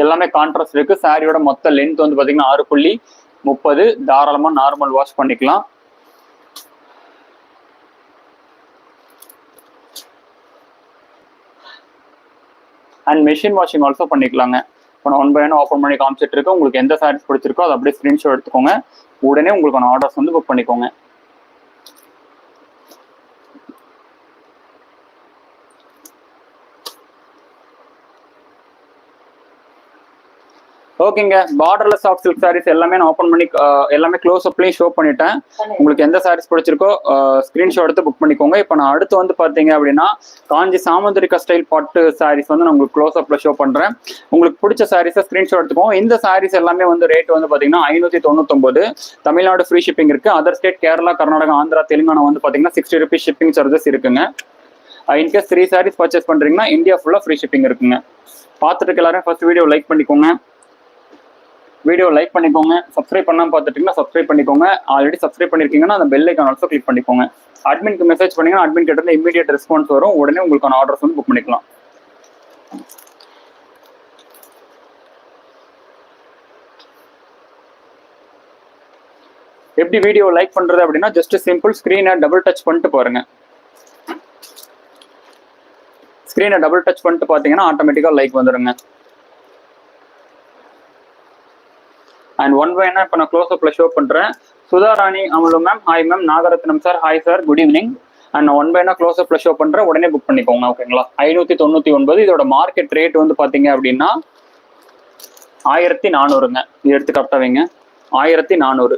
எல்லாமே கான்ட்ராஸ்ட் இருக்கு. சாரியோட மொத்த லென்த் வந்து பாத்தீங்கன்னா 6.30. தாராளமா நார்மல் வாஷ் பண்ணிக்கலாம். அண்ட் மெஷின் வாஷிங் ஆல்சோ பண்ணிக்கலாங்க. இப்போ நான் 1 by 1 ஓப்பன் பண்ணி காமிச்சிட்டு இருக்கேன். உங்களுக்கு எந்த சாரீஸ் பிடிச்சிருக்கோ அதை அப்படியே ஸ்கிரீன்ஷாட் எடுத்துக்கோங்க. உடனே உங்களுக்கான ஆர்டர்ஸ் வந்து புக் பண்ணிக்கோங்க. ஓகேங்க, பார்டர்லெஸ் சாஃப்ட் சில்க் சாரீஸ் எல்லாமே நான் ஓப்பன் பண்ணி எல்லாமே க்ளோஸ் அப்லையும் ஷோ பண்ணிட்டேன். உங்களுக்கு எந்த சாரீஸ் பிடிச்சிருக்கோ ஸ்கிரீன்ஷாட் எடுத்து புக் பண்ணிக்கோங்க. இப்போ நான் அடுத்து வந்து பார்த்தீங்க அப்படின்னா காஞ்சி சாமந்திரிகா ஸ்டைல் பட்டு சாரீஸ் வந்து நான் உங்களுக்கு க்ளோஸ் அப்ல ஷோ பண்றேன். உங்களுக்கு பிடிச்ச சாரீஸை ஸ்கிரீன்ஷாட் எடுத்துக்கோங்க. இந்த சாரீஸ் எல்லாமே வந்து ரேட் வந்து பார்த்தீங்கன்னா 599. தமிழ்நாடு ஃப்ரீ ஷிப்பிங் இருக்கு. அதர் ஸ்டேட் கேரளா, கர்நாடகா, ஆந்திரா, தெலுங்கானா வந்து பார்த்தீங்கன்னா 60 rupees ஷிப்பிங் சார்ஜஸ் இருக்குங்க. இன்கேஸ் 3 சாரீஸ் பர்ச்சேஸ் பண்றீங்கன்னா இந்தியா ஃபுல்லா ஃப்ரீ ஷிப்பிங் இருக்குங்க. பார்த்துட்டு எல்லாரும் ஃபர்ஸ்ட் வீடியோ லைக் பண்ணிக்கோங்க. சப்ஸ்கிரைப் பண்ணாம பார்த்துட்டீங்கன்னா சப்ஸ்கிரைப் பண்ணிக்கோங்க. ஆல்ரெடி சப்ஸ்கிரைப் பண்ணிருக்கீங்கன்னா அந்த பெல் ஐகான் ஆல்சோ கிளிக் பண்ணிக்கோங்க. அட்மின்க்கு மெசேஜ் பண்ணீங்கன்னா அட்மின் கிட்ட இருந்து இமீடியட் ரெஸ்பான்ஸ் வரும். உடனே உங்களுக்கான ஆர்டர்ஸ் வந்து புக் பண்ணிக்கலாம். எப்படி வீடியோ லைக் பண்றது அப்படின்னா ஜஸ்ட் சிம்பிள் ஸ்கிரீனை டபுள் டச் பண்ணிட்டு பாருங்க. ஸ்கிரீனை டபுள் டச் பண்ணிட்டு பார்த்தீங்கன்னா ஆட்டோமேட்டிக்கா லைக் வந்துடுங்க. அண்ட் 1 by 1 இப்போ நான் க்ளோஸ் அப்ல ஷோ பண்றேன். Sudha Rani Amalu ma'am, hi ma'am. Nagarathnam sir, hi sir, good evening. And நான் 1 by 1 க்ளோஸ் அப்ல ஷோ பண்றேன். உடனே புக் பண்ணிக்கோங்க. ஓகேங்களா? 599. இதோட மார்க்கெட் ரேட் வந்து பாத்தீங்க அப்படின்னா 1400ங்க. இது எடுத்து கரெக்டா வைங்க. 1400.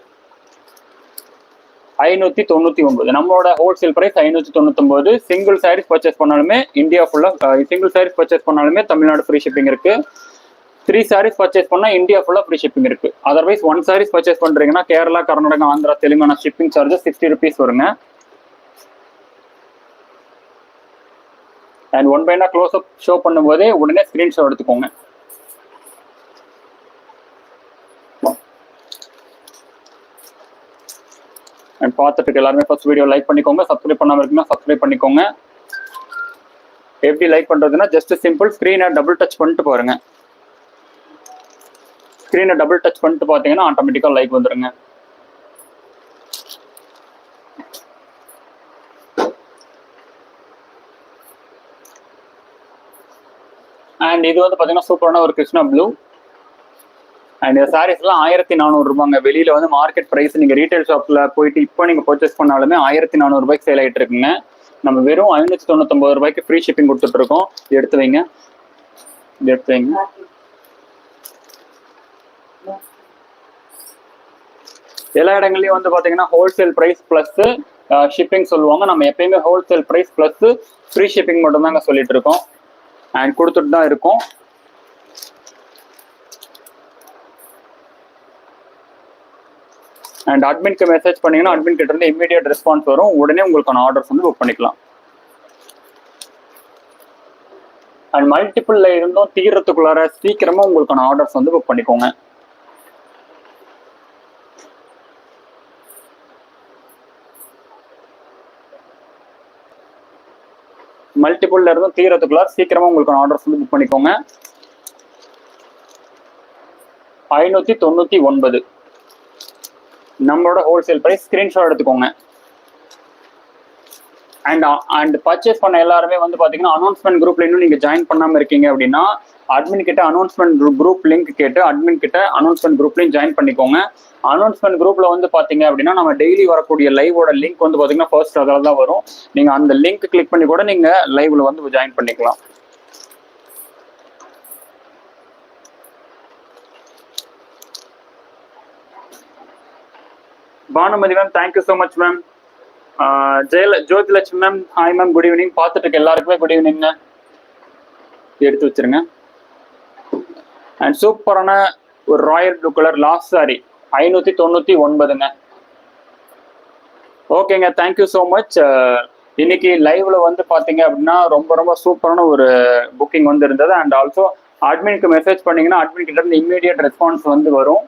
599. நம்மளோட wholesale price 599. Single sarees purchase பண்ணாலுமே இந்தியா ஃபுல்லா சிங்கிள் சாரீஸ் பர்ச்சேஸ் பண்ணாலுமே தமிழ்நாடு ஃப்ரீ ஷிப்பிங் இருக்கு. 3 சாரீஸ் பர்ச்சேஸ் பண்ணா இந்தியா ஃபுல்லா ஃப்ரீ ஷிப்பிங் இருக்கு. அதர்வைஸ் 1 சாரீஸ் பர்ச்சேஸ் பண்றீங்கன்னா Kerala, Karnataka, Andhra, Telangana shipping charges 60 rupees வருங்க. And 1 by 1 close up show பண்ணும்போதே உடனே ஸ்கிரீன்ஷாட் எடுத்துக்கோங்க. அண்ட் பார்த்துட்டு எல்லாருமே ஃபர்ஸ்ட் வீடியோ லைக் பண்ணிக்கோங்க. சப்ஸ்கிரைப் பண்ணாம இருக்குன்னா சப்ஸ்கிரைப் பண்ணிக்கோங்க. எப்படி லைக் பண்றதுன்னா ஜஸ்ட் சிம்பிள் ஸ்கிரீனை டபுள் டச் பண்ணிட்டு பாருங்க. ஸ்கிரீனை டபுள் டச் பண்ணிட்டு பார்த்தீங்கன்னா ஆட்டோமேட்டிக்காக லைக் வந்துடுங்க. அண்ட் இது வந்து பார்த்தீங்கன்னா சூப்பரான ஒரு கிருஷ்ணா ப்ளூ. அண்ட் இந்த சாரீஸ்லாம் 1400 ரூபாங்க. வெளியில வந்து மார்க்கெட் ப்ரைஸ் நீங்க ரீட்டைல் ஷாப்ல போயிட்டு இப்போ நீங்க பர்ச்சேஸ் பண்ணாலுமே 1400 ரூபாய்க்கு சேல் ஆகிட்டு இருக்குங்க. நம்ம வெறும் 599 ரூபாய்க்கு ஃப்ரீ ஷிப்பிங் கொடுத்துட்டு இருக்கோம். எடுத்து வைங்க. எல்லா இடங்கள்லயும் வந்து பாத்தீங்கன்னா ஹோல்சேல் பிரைஸ் பிளஸ் ஷிப்பிங் சொல்லுவாங்க. நம்ம எப்பயுமே wholesale price plus free shipping மட்டும் தாங்க சொல்லிட்டு இருக்கோம். அண்ட் கொடுத்துட்டு தான் இருக்கோம். அண்ட் அட்மின்க்கு மெசேஜ் பண்ணீங்கன்னா அட்மின் கிட்ட இருந்து இமீடியட் ரெஸ்பான்ஸ் வரும். உடனே உங்களுக்கான ஆர்டர்ஸ் வந்து புக் பண்ணிக்கலாம். அண்ட் மல்டிபிள்ல இருந்தும் தீர்றதுக்குள்ளார சீக்கிரமா உங்களுக்கான ஆர்டர்ஸ் வந்து புக் பண்ணிக்கோங்க. மல்டிபிள்ல இருந்தும் தீரத்துக்குள்ள சீக்கிரமா உங்களுக்கான ஆர்டர்ஸ் வந்து புக் பண்ணிக்கோங்க. 599 நம்மளோட ஹோல்சேல் பிரைஸ். ஸ்கிரீன்ஷாட் எடுத்துக்கோங்க. அண்ட் பர்ச்சேஸ் பண்ண எல்லாருமே வந்து பாத்தீங்கன்னா அனௌன்ஸ்மெண்ட் குரூப்ல இன்னும் நீங்க ஜாயின் பண்ணாம இருக்கீங்க அப்படின்னா அட்மின் கிட்ட அனௌன்ஸ்மெண்ட் குரூப் லிங்க் கேட்டு அட்மின் கிட்ட அனௌன்ஸ்மெண்ட் குரூப்லயும் ஜாயின் பண்ணிக்கோங்க. அனௌன்ஸ்மெண்ட் குரூப்ல வந்து பாத்தீங்க அப்படின்னா நம்ம டெய்லி வரக்கூடிய லைவோட லிங்க் வந்து பாத்தீங்கன்னா ஃபர்ஸ்ட் அதில் தான் வரும். நீங்க அந்த லிங்க் கிளிக் பண்ணி கூட நீங்க லைவ்ல வந்து ஜாயின் பண்ணிக்கலாம். Bhanumathi ma'am, thank you so much ma'am. Jothilakshmi ma'am, hi ma'am, good evening. பார்த்துட்டு இருக்க எல்லாருக்குமே குட் ஈவினிங்ங்க. எடுத்து வச்சிருங்க. அண்ட் சூப்பரான ஒரு royal blue colour last sari 599ங்க. ஓகேங்க, தேங்க்யூ ஸோ மச். இன்னைக்கு லைவ்ல வந்து பாத்தீங்க அப்படின்னா ரொம்ப ரொம்ப சூப்பரான ஒரு புக்கிங் வந்து இருந்தது. அண்ட் ஆல்சோ அட்மினுக்கு மெசேஜ் பண்ணீங்கன்னா அட்மின் கிட்ட இருந்து இமீடியட் ரெஸ்பான்ஸ் வந்து வரும்.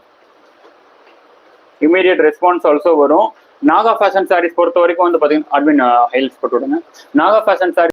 இமீடியட் ரெஸ்பான்ஸ் ஆல்சோ வரும். நாகா ஃபேஷன் சாரீஸ் பொறுத்த வரைக்கும் வந்து பாத்தீங்கன்னா அட்மின் ஹைலைட்ஸ் போட்டு விடுங்க. நாகா ஃபேஷன் சாரீஸ்